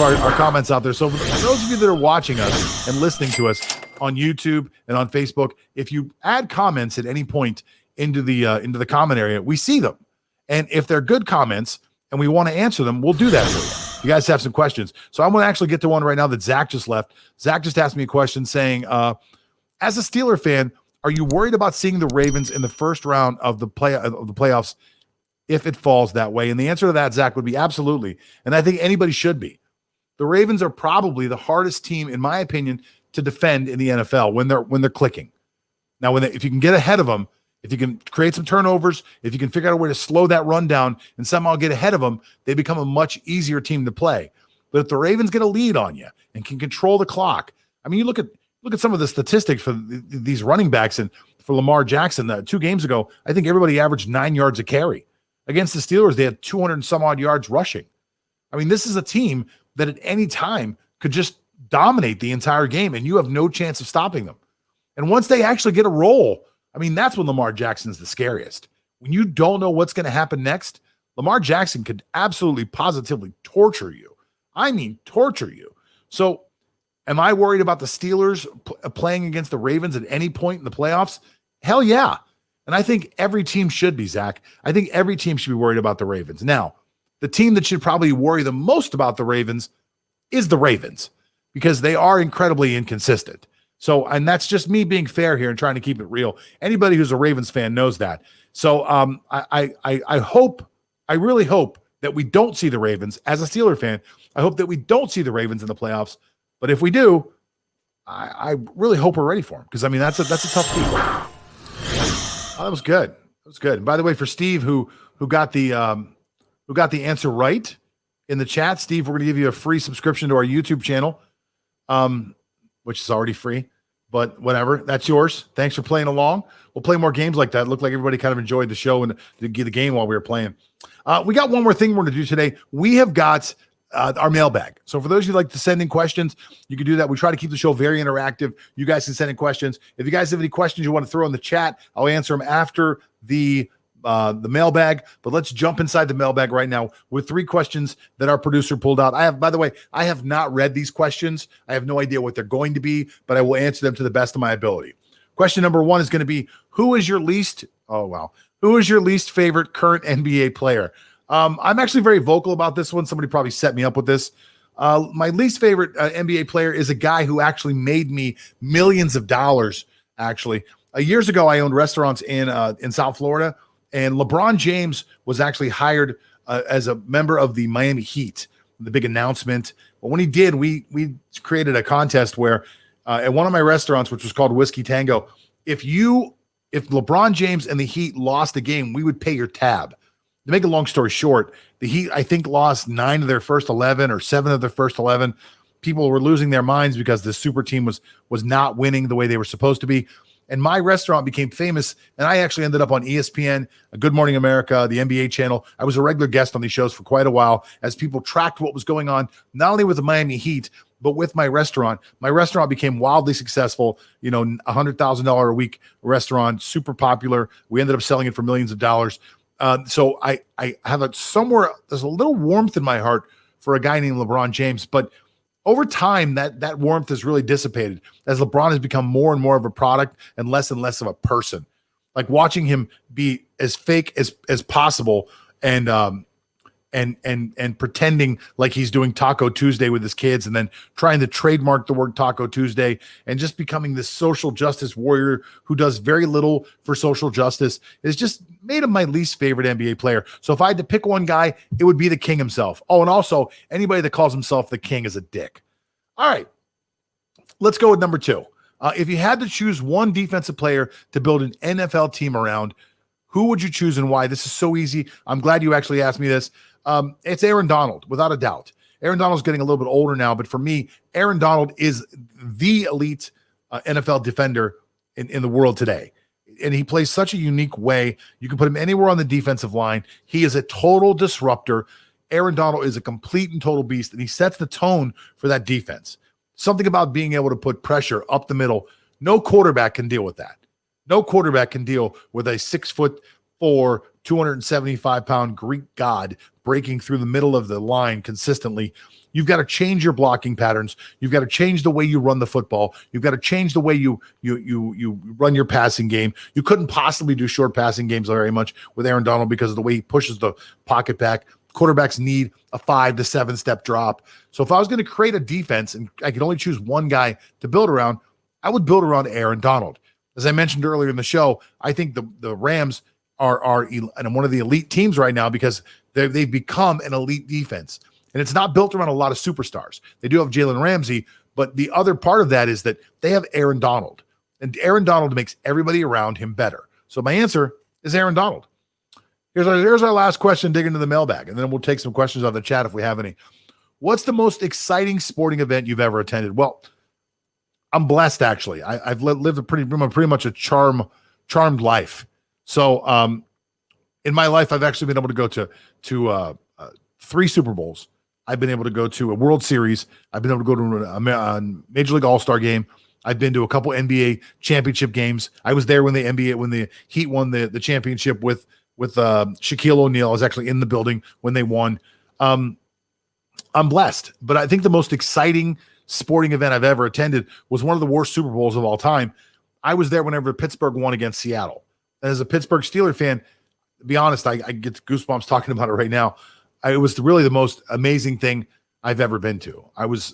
of our comments out there. So for those of you that are watching us and listening to us on YouTube and on Facebook, if you add comments at any point into the comment area, we see them. And if they're good comments and we want to answer them, we'll do that for you. You guys have some questions. So I'm going to actually get to one right now that Zach just left. Zach just asked me a question saying, as a Steeler fan, are you worried about seeing the Ravens in the first round of the playoffs if it falls that way? And the answer to that, Zach, would be absolutely. And I think anybody should be. The Ravens are probably the hardest team, in my opinion, to defend in the NFL when they're clicking. Now, if you can get ahead of them, if you can create some turnovers, if you can figure out a way to slow that run down and somehow get ahead of them, they become a much easier team to play. But if the Ravens get a lead on you and can control the clock, I mean, you look at some of the statistics for these running backs, and for Lamar Jackson, 2 games ago, I think everybody averaged 9 yards a carry. Against the Steelers, they had 200 and some odd yards rushing. I mean, this is a team that at any time could just dominate the entire game, and you have no chance of stopping them. And once they actually get a roll, I mean, that's when Lamar Jackson's the scariest. When you don't know what's going to happen next, Lamar Jackson could absolutely, positively torture you. I mean, torture you. So am I worried about the Steelers playing against the Ravens at any point in the playoffs? Hell yeah. And I think every team should be, Zach. I think every team should be worried about the Ravens. Now, the team that should probably worry the most about the Ravens is the Ravens, because they are incredibly inconsistent. So, and that's just me being fair here and trying to keep it real. Anybody who's a Ravens fan knows that. So I really hope that we don't see the Ravens. As a Steeler fan, I hope that we don't see the Ravens in the playoffs. But if we do, I really hope we're ready for them, because I mean that's a tough team. Oh, that was good. That was good. And by the way, for Steve, who got the answer right in the chat, Steve, we're going to give you a free subscription to our YouTube channel, which is already free, but whatever, that's yours. Thanks for playing along. We'll play more games like that. It looked like everybody kind of enjoyed the show and the game while we were playing. We got one more thing we're going to do today. We have got our mailbag. So for those of you who like to send in questions, you can do that. We try to keep the show very interactive. You guys can send in questions. If you guys have any questions you want to throw in the chat, I'll answer them after the mailbag. But let's jump inside the mailbag right now with 3 questions that our producer pulled out. By the way, I have not read these questions. I have no idea what they're going to be, but I will answer them to the best of my ability. Question number 1 is going to be, who is your least favorite current NBA player? I'm actually very vocal about this one. Somebody probably set me up with this. My least favorite NBA player is a guy who actually made me millions of dollars. Actually, years ago, I owned restaurants in South Florida, and LeBron James was actually hired as a member of the Miami Heat. The big announcement. But when he did, we created a contest where at one of my restaurants, which was called Whiskey Tango, if LeBron James and the Heat lost a game, we would pay your tab. To make a long story short, the Heat, I think, lost 9 of their first 11 or 7 of their first 11. People were losing their minds because the super team was not winning the way they were supposed to be. And my restaurant became famous, and I actually ended up on ESPN, Good Morning America, the NBA channel. I was a regular guest on these shows for quite a while as people tracked what was going on, not only with the Miami Heat, but with my restaurant. My restaurant became wildly successful, $100,000 a week restaurant, super popular. We ended up selling it for millions of dollars. So I have there's a little warmth in my heart for a guy named LeBron James, but over time that warmth has really dissipated as LeBron has become more and more of a product and less of a person. Like watching him be as fake as possible and pretending like he's doing Taco Tuesday with his kids and then trying to trademark the word Taco Tuesday and just becoming this social justice warrior who does very little for social justice is just made him my least favorite NBA player. So if I had to pick one guy, it would be the king himself. Oh, and also anybody that calls himself the king is a dick. All right, let's go with number 2. If you had to choose one defensive player to build an NFL team around, who would you choose and why? This is so easy. I'm glad you actually asked me this. It's Aaron Donald, without a doubt. Aaron Donald's getting a little bit older now, but for me, Aaron Donald is the elite NFL defender in the world today. And he plays such a unique way. You can put him anywhere on the defensive line. He is a total disruptor. Aaron Donald is a complete and total beast, and he sets the tone for that defense. Something about being able to put pressure up the middle. No quarterback can deal with that. No quarterback can deal with a 6'4", 275-pound Greek god breaking through the middle of the line consistently. You've got to change your blocking patterns. You've got to change the way you run the football. You've got to change the way you run your passing game. You couldn't possibly do short passing games very much with Aaron Donald because of the way he pushes the pocket back. Quarterbacks need a 5 to 7 step drop. So if I was going to create a defense and I could only choose one guy to build around, I would build around Aaron Donald. As I mentioned earlier in the show, I think the Rams are one of the elite teams right now because they've become an elite defense. And it's not built around a lot of superstars. They do have Jalen Ramsey, but the other part of that is that they have Aaron Donald. And Aaron Donald makes everybody around him better. So my answer is Aaron Donald. Here's our last question, dig into the mailbag, and then we'll take some questions on the chat if we have any. What's the most exciting sporting event you've ever attended? Well, I'm blessed, actually. I've lived pretty much a charmed life. So in my life, I've actually been able to go to 3 Super Bowls. I've been able to go to a World Series. I've been able to go to a Major League All-Star game. I've been to a couple NBA championship games. I was there when the Heat won the championship with Shaquille O'Neal. I was actually in the building when they won. I'm blessed, but I think the most exciting sporting event I've ever attended was one of the worst Super Bowls of all time. I was there whenever Pittsburgh won against Seattle. And as a Pittsburgh Steelers fan, to be honest, I get goosebumps talking about it right now. It was really the most amazing thing I've ever been to. I was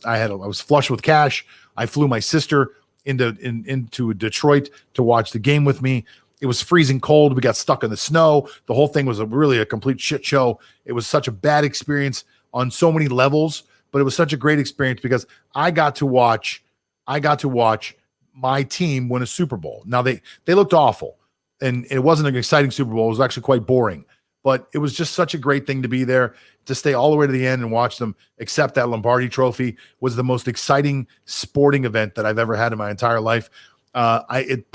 flush with cash. I flew my sister into Detroit to watch the game with me. It was freezing cold. We got stuck in the snow. The whole thing was really a complete shit show. It was such a bad experience on so many levels, but it was such a great experience because I got to watch my team win a Super Bowl. Now they looked awful, and it wasn't an exciting Super Bowl. It was actually quite boring. But it was just such a great thing to be there, to stay all the way to the end and watch them accept that Lombardi trophy. Was the most exciting sporting event that I've ever had in my entire life. I don't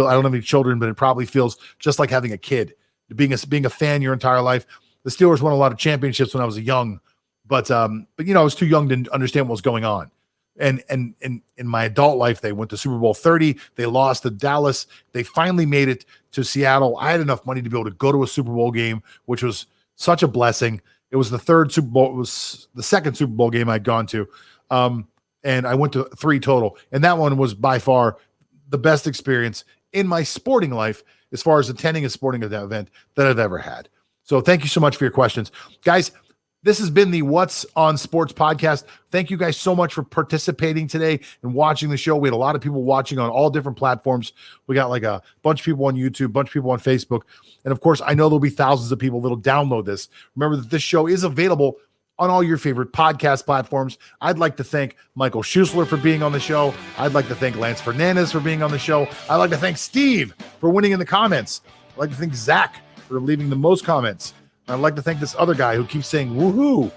have any children, but it probably feels just like having a kid, being a fan your entire life. The Steelers won a lot of championships when I was young, but I was too young to understand what was going on. And in my adult life, they went to Super Bowl 30. They lost to Dallas. They finally made it to Seattle. I had enough money to be able to go to a Super Bowl game, which was such a blessing. It was the third Super Bowl. It was the second Super Bowl game I'd gone to. And I went to 3 total. And that one was by far the best experience in my sporting life as far as attending a sporting event that I've ever had. So thank you so much for your questions. Guys, this has been the What's on Sports podcast. Thank you guys so much for participating today and watching the show. We had a lot of people watching on all different platforms. We got like a bunch of people on YouTube, a bunch of people on Facebook. And of course, I know there'll be thousands of people that'll download this. Remember that this show is available on all your favorite podcast platforms. I'd like to thank Michael Schuessler for being on the show. I'd like to thank Lance Fernandez for being on the show. I'd like to thank Steve for winning in the comments. I'd like to thank Zach for leaving the most comments. I'd like to thank this other guy who keeps saying woohoo.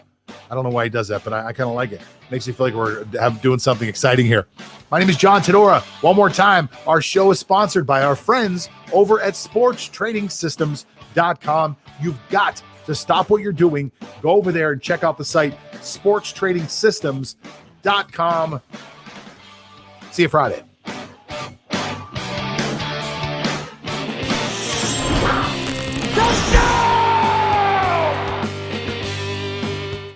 I don't know why he does that, but I kind of like it. Makes me feel like we're doing something exciting here. My name is John Todora. One more time, our show is sponsored by our friends over at sportstradingsystems.com. You've got to stop what you're doing. Go over there and check out the site, sportstradingsystems.com. See you Friday. That's